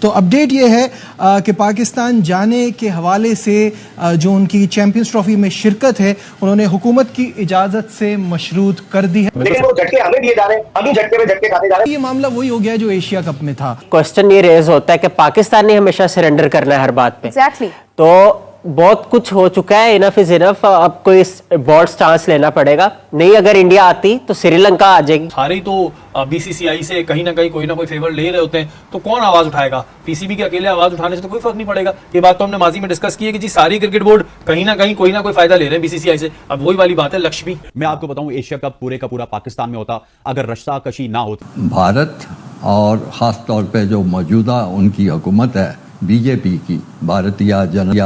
तो अपडेट ये है कि पाकिस्तान जाने के हवाले से जो उनकी चैंपियंस ट्रॉफी में शिरकत है उन्होंने हुकूमत की इजाजत से मशरूत कर दी है, लेकिन वो झटके हमें दिए जा रहे हैं, हम ही झटके पे झटके खाते जा रहे हैं। ये मामला वही हो गया जो एशिया कप में था। क्वेश्चन ये रेज होता है कि पाकिस्तान ने हमेशा सरेंडर करना है हर बात पे। एग्जैक्टली। तो बहुत कुछ हो चुका है, इनफ इज इनफ। अब कोई बोल्ड स्टांस लेना पड़ेगा। नहीं, अगर इंडिया आती तो श्रीलंका आ जाएगी। सारे तो बीसीसीआई से कहीं ना कहीं कोई ना कोई फेवर ले रहे होते हैं, तो कौन आवाज उठाएगा? पीसीबी के अकेले आवाज उठाने से तो कोई फर्क नहीं पड़ेगा। ये बात तो हमने माजी में डिस्कस की है कि जी सारी क्रिकेट बोर्ड कहीं ना कहीं कोई ना कोई फायदा ले रहे हैं बीसीसीआई से। अब वही वाली बात है, लक्ष्य भी। मैं आपको बताऊं, एशिया कप पूरे का पूरा पाकिस्तान में होता अगर रस्साकशी ना होती। भारत और ख़ास तौर पे जो मौजूदा उनकी हुकूमत है बीजेपी की, भारतीय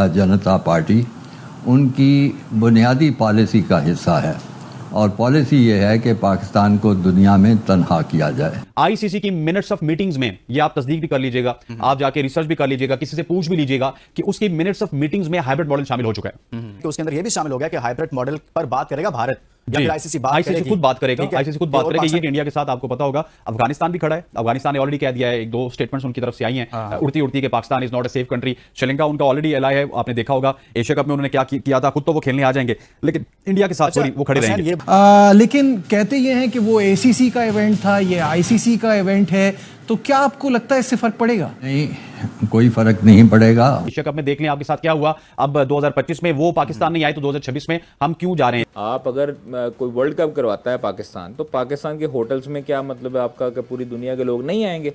जनता पार्टी, उनकी बुनियादी पॉलिसी का हिस्सा है और पॉलिसी ये है कि पाकिस्तान को दुनिया में तन्हा किया जाए। आईसीसी की मिनट्स ऑफ मीटिंग्स में ये आप तस्दीक भी कर लीजिएगा, आप जाके रिसर्च भी कर लीजिएगा, किसी से पूछ भी लीजिएगा कि उसकी मिनट्स ऑफ मीटिंग्स में हाइब्रिड मॉडल शामिल हो चुका है। तो उसके अंदर ये भी शामिल हो गया कि हाइब्रिड मॉडल पर बात करेगा भारत या फिर आईसीसी खुद बात करेगा। आईसीसी खुद बात करेगा। ये इंडिया के साथ आपको पता होगा अफगानिस्तान भी खड़ा है। अफगानिस्तान ने ऑलरेडी कह दिया है, एक दो स्टेटमेंट्स उनकी तरफ से आई हैं उड़ती उड़ती के Pakistan is not a safe country. Sri Lanka उनका ऑलरेडी एलाई है, आपने देखा होगा एशिया कप में उन्होंने क्या किया था। खुद तो वो खेलने आ जाएंगे लेकिन इंडिया के साथ वो खड़े रहेंगे। लेकिन कहते ये हैं कि वो एसीसी का इवेंट था, ये आईसीसी का इवेंट है, तो क्या आपको लगता है इससे फर्क पड़ेगा? नहीं, कोई फर्क नहीं पड़ेगा। एशिया कप में देख लें आपके साथ क्या हुआ। अब 2025 में वो पाकिस्तान नहीं आए तो 2026 में हम क्यों जा रहे हैं? आप अगर कोई वर्ल्ड कप करवाता है पाकिस्तान, तो पाकिस्तान के होटल्स में क्या मतलब है आपका कि पूरी दुनिया के लोग नहीं आएंगे?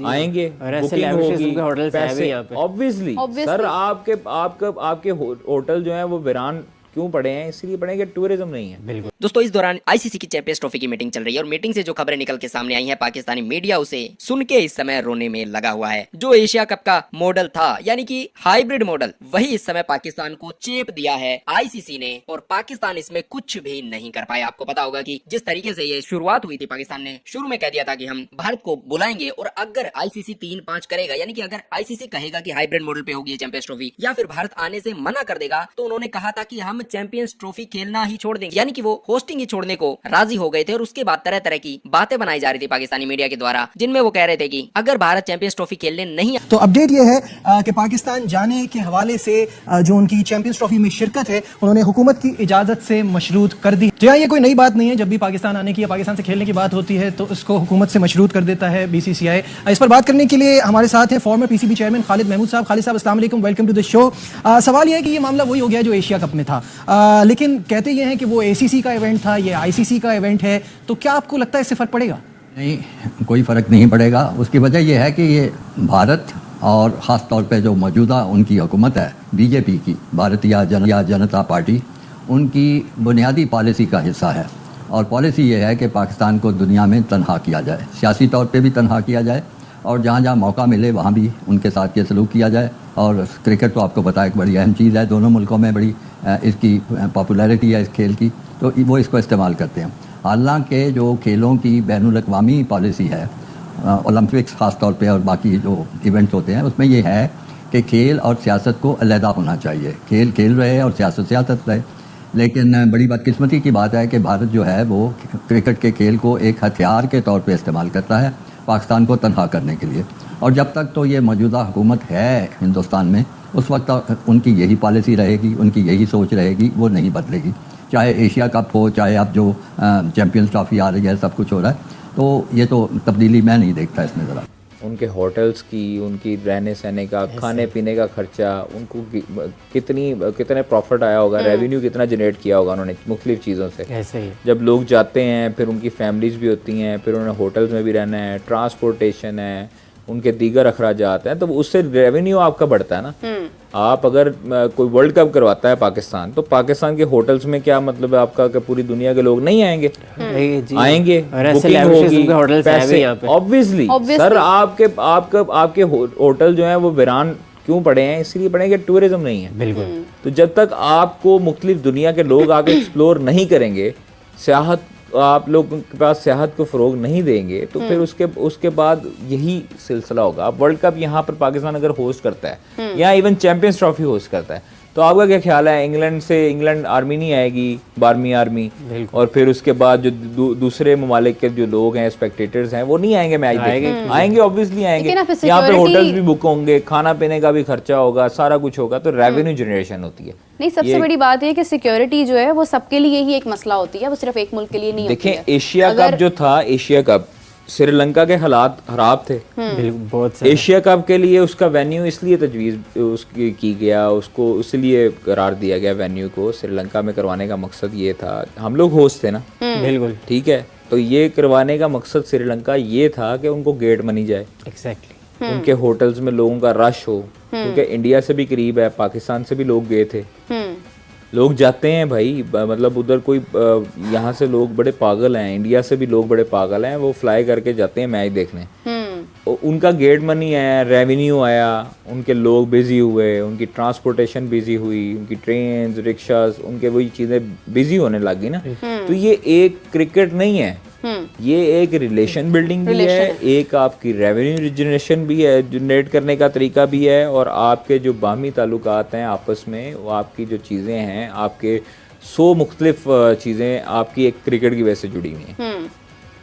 आएंगे, बुकिंग होगी, पैसे। ऑब्वियसली सर, आपके होटल जो है वो वीरान क्यों पड़े हैं? इसलिए पड़े कि टूरिज्म नहीं है। बिल्कुल। दोस्तों, इस दौरान आईसीसी की चैंपियंस ट्रॉफी की मीटिंग चल रही है और मीटिंग से जो खबरें निकल के सामने आई हैं, पाकिस्तानी मीडिया उसे सुन के इस समय रोने में लगा हुआ है। जो एशिया कप का मॉडल था, यानी कि हाइब्रिड मॉडल, वही इस समय पाकिस्तान को चेप दिया है आईसीसी ने और पाकिस्तान इसमें कुछ भी नहीं कर पाया। आपको पता होगा कि जिस तरीके से ये शुरुआत हुई थी, पाकिस्तान ने शुरू में कह दिया था कि हम भारत को बुलाएंगे और अगर आईसीसी 3-5 करेगा, यानी कि अगर आईसीसी कहेगा कि हाइब्रिड मॉडल पे होगी चैंपियंस ट्रॉफी या फिर भारत आने से मना कर देगा, तो उन्होंने कहा था कि हम चैंपियंस ट्रॉफी खेलना ही छोड़ देंगे, यानी कि वो होस्टिंग ही छोड़ने को राजी हो गए थे। और उसके बाद तरह तरह की बातें बनाई जा रही थी पाकिस्तानी मीडिया के द्वारा, जिनमें वो कह रहे थे कि अगर भारत चैंपियंस ट्रॉफी खेलने नहीं। तो अपडेट ये है कि पाकिस्तान जाने के हवाले से जो उनकी चैंपियंस ट्रॉफी में शिरकत है उन्होंने हुकूमत की इजाजत से मशरूत कर दी। जी हाँ, ये कोई नई बात नहीं है। जब भी पाकिस्तान आने की या पाकिस्तान से खेलने की बात होती है तो उसको हुकूमत से मशरूत कर देता है बीसीसीआई। इस पर बात करने के लिए हमारे साथ हैं former PCB chairman Khalid Mahmood साहब। खालिद साहब, अस्सलाम वालेकुम, वेलकम टू द शो। सवाल यह है कि ये मामला वही हो गया जो एशिया कप में था, लेकिन कहते ये हैं कि वो एसीसी का इवेंट था, ये आईसीसी का इवेंट है, तो क्या आपको लगता है इससे फर्क पड़ेगा? नहीं, कोई फ़र्क नहीं पड़ेगा। उसकी वजह यह है कि ये भारत और ख़ास तौर पे जो मौजूदा उनकी हुकूमत है बीजेपी की, भारतीय जनता पार्टी, उनकी बुनियादी पॉलिसी का हिस्सा है और पॉलिसी ये है कि पाकिस्तान को दुनिया में तन्हा किया जाए, सियासी तौर पे भी तन्हा किया जाए और जहाँ जहाँ मौका मिले वहाँ भी उनके साथ ये सलूक किया जाए। और क्रिकेट तो आपको पता है एक बड़ी अहम चीज़ है, दोनों मुल्कों में बड़ी इसकी पॉपुलैरिटी है इस खेल की, तो वो इसको इस्तेमाल करते हैं। हालांकि जो खेलों की बैनुल अक़वामी पॉलिसी है, ओलंपिक्स ख़ास तौर पे और बाकी जो इवेंट्स होते हैं, उसमें ये है कि खेल और सियासत को अलहदा होना चाहिए। खेल खेल रहे और सियासत सियासत रहे। लेकिन बड़ी बदकिस्मती की बात है कि भारत जो है वो क्रिकेट के खेल को एक हथियार के तौर पे इस्तेमाल करता है पाकिस्तान को तनहा करने के लिए। और जब तक तो ये मौजूदा हुकूमत है हिंदुस्तान में, उस वक्त उनकी यही पॉलिसी रहेगी, उनकी यही सोच रहेगी, वो नहीं बदलेगी। चाहे एशिया कप हो, चाहे अब जो चैंपियंस ट्रॉफी आ रही है, सब कुछ हो रहा है, तो ये तो तब्दीली मैं नहीं देखता इसमें ज़रा। उनके होटल्स की, उनकी रहने सहने का, खाने पीने का खर्चा, उनको कितने प्रॉफिट आया होगा, रेवेन्यू कितना जनरेट किया होगा उन्होंने मुख्तलिफ चीज़ों से। ऐसे ही जब लोग जाते हैं फिर उनकी फैमिलीज भी होती हैं, फिर उन्होंने होटल्स में भी रहना है, ट्रांसपोर्टेशन है, उनके दीगर अखराजात हैं, तो उससे रेवेन्यू आपका बढ़ता है ना। आप अगर कोई वर्ल्ड कप करवाता है पाकिस्तान, तो पाकिस्तान के होटल्स में क्या मतलब है आपका कि पूरी दुनिया के लोग नहीं आएंगे? आएंगे, बुकिंग होगी, पैसे। ऑब्वियसली सर, आपके होटल जो है वो वीरान क्यों पड़े हैं? इसलिए पड़े कि टूरिज्म नहीं है। बिल्कुल। तो जब तक आपको मुख्तलिफ दुनिया के लोग आके एक्सप्लोर नहीं करेंगे, सियाहत आप लोगों के पास सियाहत को फ़रोग नहीं देंगे, तो फिर उसके बाद यही सिलसिला होगा। अब वर्ल्ड कप यहाँ पर पाकिस्तान अगर होस्ट करता है या इवन चैंपियंस ट्रॉफी होस्ट करता है, तो आपका क्या ख्याल है, इंग्लैंड आर्मी नहीं आएगी, 12वीं आर्मी, और फिर उसके बाद जो दूसरे ममालिक के जो लोग हैं, स्पेक्टेटर्स हैं, वो नहीं आएंगे मैच देखने? आएंगे, ऑब्वियसली आएंगे। यहाँ पे होटल्स भी बुक होंगे, खाना पीने का भी खर्चा होगा, सारा कुछ होगा, तो रेवेन्यू जनरेशन होती है। नहीं, सबसे बड़ी बात है कि सिक्योरिटी जो है वो सबके लिए ही एक मसला होती है, वो सिर्फ एक मुल्क के लिए नहीं होती है। देखें, एशिया कप जो था, एशिया कप, श्रीलंका के हालात खराब थे बहुत एशिया कप के लिए। उसका वेन्यू इसलिए तजवीज़ उसकी की गया, उसको इसलिए करार दिया गया वेन्यू को, श्रीलंका में करवाने का मकसद ये था, हम लोग होस्ट थे ना, बिल्कुल ठीक है, तो ये करवाने का मकसद श्रीलंका ये था कि उनको गेट मनी जाए, एग्जैक्टली, उनके होटल्स में लोगों का रश हो, क्योंकि इंडिया से भी करीब है, पाकिस्तान से भी लोग गए थे, लोग जाते हैं भाई, मतलब उधर कोई यहाँ से लोग बड़े पागल हैं, इंडिया से भी लोग बड़े पागल हैं, वो फ्लाई करके जाते हैं मैच देखने, उनका गेट मनी आया, रेवेन्यू आया, उनके लोग बिजी हुए, उनकी ट्रांसपोर्टेशन बिजी हुई, उनकी ट्रेन, रिक्शास, उनके वही चीज़ें बिजी होने लगी ना। तो ये एक क्रिकेट नहीं है, ये एक रिलेशन बिल्डिंग भी है, एक आपकी रेवेन्यू जनरेशन भी है, जनरेट करने का तरीका भी है, और आपके जो बाहमी ताल्लुकात हैं आपस में, वो आपकी जो चीज़ें हैं, आपके 100 मुख्तलिफ चीज़ें आपकी एक क्रिकेट की वजह से जुड़ी हुई हैं।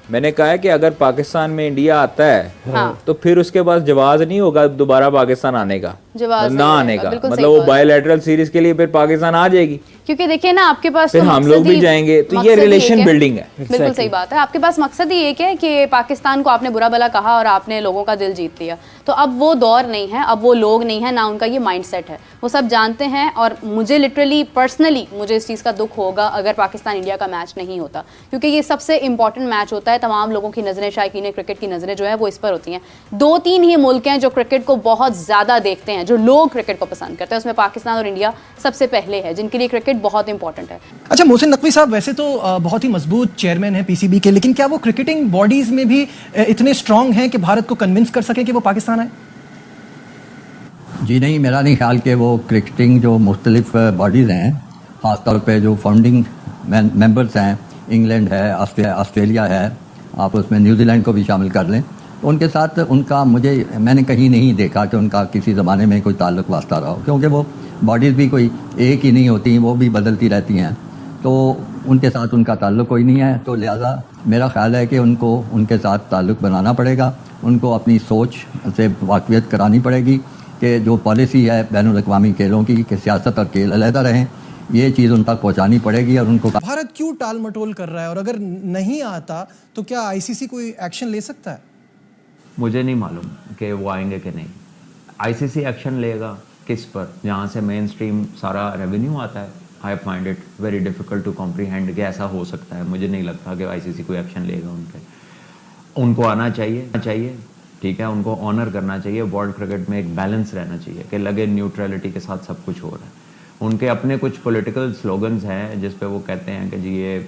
मैंने कहा है कि अगर पाकिस्तान में इंडिया आता है तो फिर उसके पास जवाब नहीं होगा दोबारा पाकिस्तान आने का, ना आने का, मतलब वो बायलैटरल सीरीज के लिए फिर पाकिस्तान आ जाएगी, क्योंकि देखिए ना, आपके पास फिर हम लोग भी जाएंगे, तो ये रिलेशन बिल्डिंग है। बिल्कुल सही बात है, आपके पास मकसद ही एक है कि पाकिस्तान को आपने बुरा भला कहा और आपने लोगों का दिल जीत लिया, तो अब वो दौर नहीं है, अब वो लोग नहीं है, ना उनका ये माइंडसेट है, वो सब जानते हैं। और मुझे लिटरली पर्सनली मुझे इस चीज़ का दुख होगा अगर पाकिस्तान इंडिया का मैच नहीं होता, क्योंकि ये सबसे इंपॉर्टेंट मैच होता है, तमाम लोगों की नज़रें, शायकीन क्रिकेट की नज़रें जो है वो इस पर होती हैं। 2-3 ही मुल्क हैं जो क्रिकेट को बहुत ज़्यादा देखते हैं, जो लोग क्रिकेट को पसंद करते हैं, उसमें पाकिस्तान और इंडिया सबसे पहले है, जिनके लिए क्रिकेट बहुत इंपॉर्टेंट है। अच्छा, मोहसिन नकवी साहब वैसे तो बहुत ही मजबूत चेयरमैन है पीसीबी के, लेकिन क्या वो क्रिकेटिंग बॉडीज में भी इतने स्ट्रांग हैं कि भारत को कन्विंस कर सके कि वो पाकिस्तान आए? जी नहीं, मेरा नहीं ख्याल कि वो क्रिकेटिंग जो मुख्तलिफ बॉडीज़ हैं, ख़ासतौर पे जो फाउंडिंग मेंबर्स हैं, इंग्लैंड है, ऑस्ट्रेलिया है, आप उसमें न्यूजीलैंड को भी शामिल कर लें, तो उनके साथ उनका मैंने कहीं नहीं देखा कि उनका किसी ज़माने में कोई ताल्लुक़ वास्ता रहा हो, क्योंकि वो बॉडीज़ भी कोई एक ही नहीं होती, वो भी बदलती रहती हैं, तो उनके साथ उनका ताल्लुक़ कोई नहीं है। तो लिहाजा मेरा ख्याल है कि उनको उनके साथ ताल्लुक़ बनाना पड़ेगा, उनको अपनी सोच से वाकफियत करानी पड़ेगी कि जो पॉलिसी है बैनुल-अक़वामी खेलों की, कि सियासत और खेल अलहदा रहें, ये चीज़ उन तक पहुँचानी पड़ेगी। और उनको भारत क्यों टाल मटोल कर रहा है, और अगर नहीं आता तो क्या आईसीसी कोई एक्शन ले सकता है? मुझे नहीं मालूम कि वो आएंगे कि नहीं। आईसीसी एक्शन लेगा किस पर, जहाँ से मेन स्ट्रीम सारा रेवेन्यू आता है। I find it very difficult to comprehend कि ऐसा हो सकता है। मुझे नहीं लगता कि आईसीसी कोई एक्शन लेगा उन पर। उनको आना चाहिए, ठीक है, उनको ऑनर करना चाहिए। वर्ल्ड क्रिकेट में एक बैलेंस रहना चाहिए कि लगे न्यूट्रलिटी के साथ सब कुछ हो रहा है। उनके अपने कुछ पॉलिटिकल स्लोगन्स हैं जिस पे वो कहते हैं कि जी ये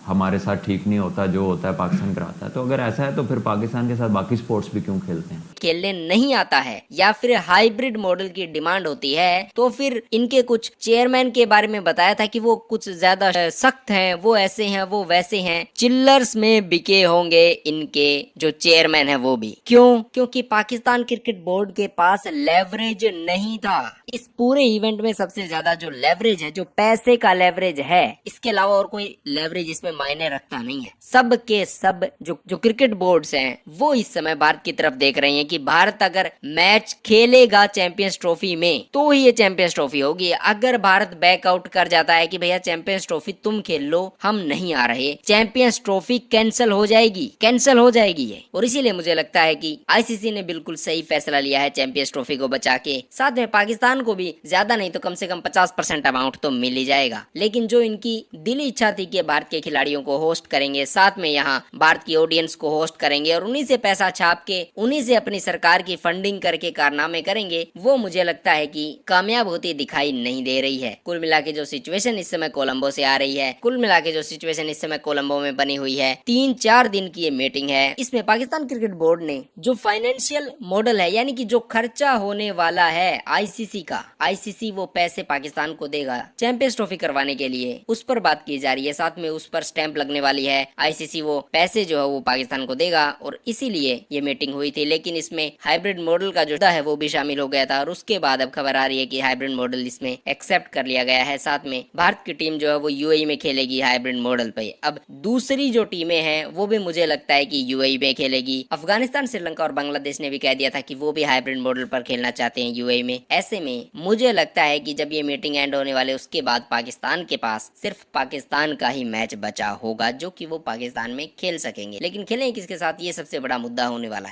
हमारे साथ ठीक नहीं होता, जो होता है पाकिस्तान कराता है। तो अगर ऐसा है तो फिर पाकिस्तान के साथ बाकी स्पोर्ट्स भी क्यों खेलते हैं? खेलने नहीं आता है या फिर हाइब्रिड मॉडल की डिमांड होती है, तो फिर इनके कुछ चेयरमैन के बारे में बताया था कि वो कुछ ज्यादा सख्त हैं, वो ऐसे हैं, वो वैसे हैं। चिल्लर्स में बिके होंगे इनके जो चेयरमैन है वो भी। क्यों? क्योंकि पाकिस्तान क्रिकेट बोर्ड के पास लेवरेज नहीं था। इस पूरे इवेंट में सबसे ज्यादा जो लेवरेज है, जो पैसे का लेवरेज है, इसके अलावा और कोई लेवरेज इसमें मायने रखता नहीं है। सब के सब जो क्रिकेट बोर्ड्स हैं वो इस समय भारत की तरफ देख रहे हैं कि भारत अगर मैच खेलेगा चैंपियंस ट्रॉफी में तो ही ये चैंपियंस ट्रॉफी होगी। अगर भारत बैकआउट कर जाता है कि भैया चैंपियंस ट्रॉफी तुम खेल लो, हम नहीं आ रहे, चैंपियंस ट्रॉफी कैंसिल हो जाएगी ये। और इसीलिए मुझे लगता है कि आईसीसी ने बिल्कुल सही फैसला लिया है चैंपियंस ट्रॉफी को बचा के। साथ में पाकिस्तान को भी ज्यादा नहीं तो कम से कम 50% अमाउंट तो मिल ही जाएगा। लेकिन जो इनकी दिली इच्छा थी कि भारत के खिलाड़ियों को होस्ट करेंगे, साथ में यहाँ भारत की ऑडियंस को होस्ट करेंगे और उन्हीं से पैसा छाप के, उन्हीं से अपनी सरकार की फंडिंग करके कारनामे करेंगे, वो मुझे लगता है कि कामयाब होती दिखाई नहीं दे रही है। कुल मिला के जो सिचुएशन इस समय कोलंबो से आ रही है, कुल मिला के जो सिचुएशन इस समय कोलंबो में बनी हुई है, 3-4 दिन की ये मीटिंग है। इसमें पाकिस्तान क्रिकेट बोर्ड ने जो फाइनेंशियल मॉडल है, यानी कि जो खर्चा होने वाला है आईसीसी वो पैसे पाकिस्तान को देगा चैंपियंस ट्रॉफी करवाने के लिए, उस पर बात की जा रही है। साथ में उस पर स्टैंप लगने वाली है। आईसीसी वो पैसे जो है वो पाकिस्तान को देगा और इसीलिए ये मीटिंग हुई थी। लेकिन इसमें इसमें हाइब्रिड मॉडल का जो है वो भी शामिल हो गया था और उसके बाद अब खबर आ रही है कि हाइब्रिड मॉडल इसमें एक्सेप्ट कर लिया गया है। साथ में भारत की टीम जो है वो यूएई में खेलेगी हाइब्रिड मॉडल पे। अब दूसरी जो टीमें हैं वो भी मुझे लगता है कि यूएई में खेलेगी। अफगानिस्तान, श्रीलंका और बांग्लादेश ने भी कह दिया था कि वो भी हाइब्रिड मॉडल पर खेलना चाहते हैं यूएई में। ऐसे में मुझे लगता है कि जब ये मीटिंग एंड होने वाले उसके बाद पाकिस्तान के पास सिर्फ पाकिस्तान का ही मैच बचा होगा जो कि वो पाकिस्तान में खेल सकेंगे। लेकिन खेलें किसके साथ, ये सबसे बड़ा मुद्दा होने वाला है।